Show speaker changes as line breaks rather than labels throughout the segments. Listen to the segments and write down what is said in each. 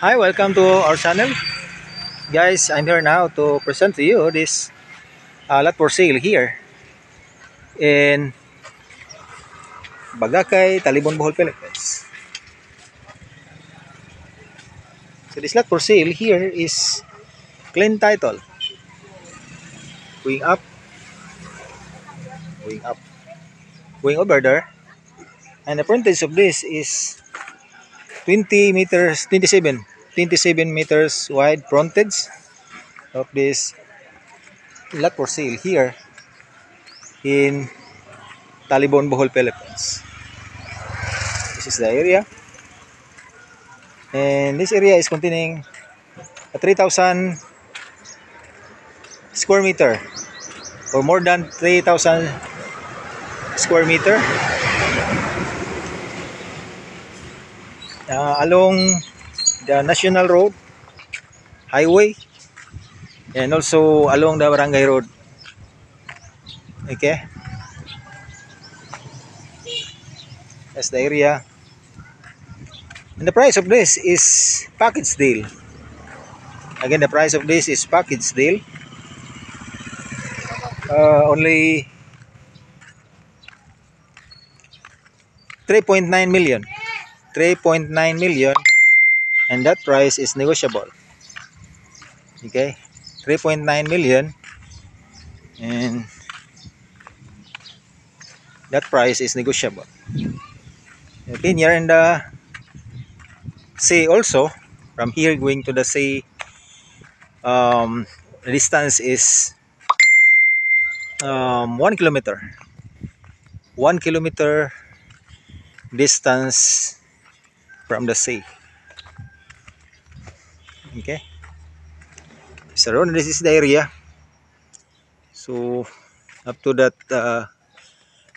Hi, welcome to our channel. Guys, I'm here now to present to you this lot for sale here in Bagakay, Talibon, Bohol, Philippines. So this lot for sale here is clean title. Going up, going up, going over there. And the frontage of this is 20 meters, 27 meters wide frontage of this lot for sale here in Talibon, Bohol, Philippines. This is the area, and this area is containing a 3,000 square meter or more than 3,000 square meter along the national road, highway, and also along the barangay road. Okay, that's the area. And the price of this is package deal. Again, the price of this is package deal. Only 3.9 million. 3.9 million, and that price is negotiable. Okay, 3.9 million, and that price is negotiable. Okay, near in the sea also. From here going to the sea, the distance is 1 kilometer. 1 kilometer distance from the sea. Okay, so this is the area. So up to that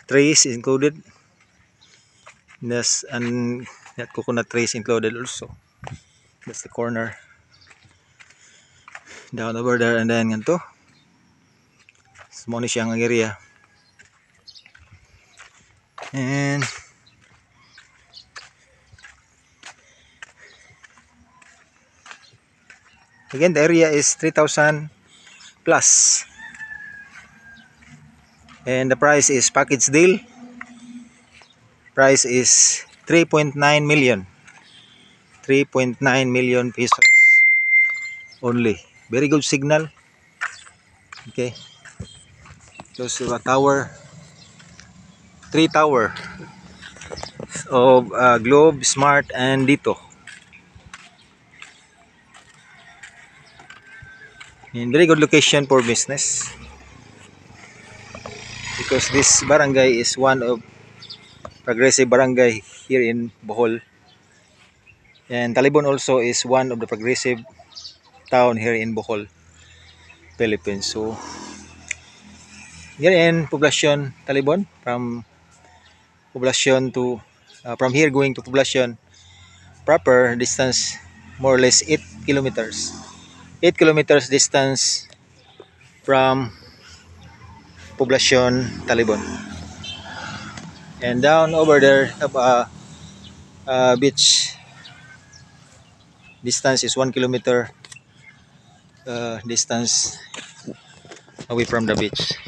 trees included. Yes, and that coconut trees included also. That's the corner down over there, and then ganito. Small siyang area. And again, the area is 3,000 plus, and the price is package deal. Price is 3.9 million. 3.9 million pesos only. Very good signal. Okay, close to a tower, 3 tower of Globe, Smart, and Dito. In very good location for business, because this barangay is one of progressive barangay here in Bohol, and Talibon also is one of the progressive town here in Bohol, Philippines. So here in Poblacion, Talibon, from Poblacion to from here going to Poblacion proper distance more or less 8 kilometers. 8 kilometers distance from Poblacion, Talibon. And down over there, beach distance is 1 kilometer distance away from the beach.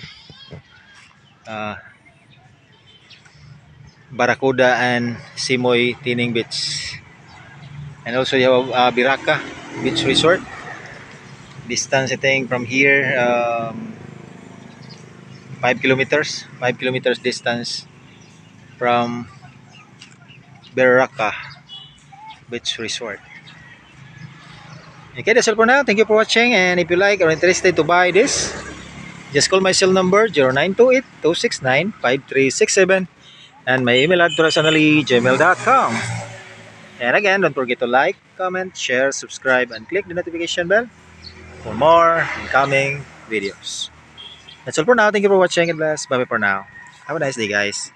Barakuda and Simoy Tining Beach. And also you have Biraka Beach Resort. Distance I think from here 5 kilometers. 5 kilometers distance from Biraka Beach Resort. Okay, that's all for now. Thank you for watching, and if you like or interested to buy this, just call my cell number 0928-269-5367 and my email address gmail.com. And again, don't forget to like, comment, share, subscribe, and click the notification bell for more incoming videos. That's all for now. Thank you for watching, and bless. Bye bye for now. Have a nice day, guys.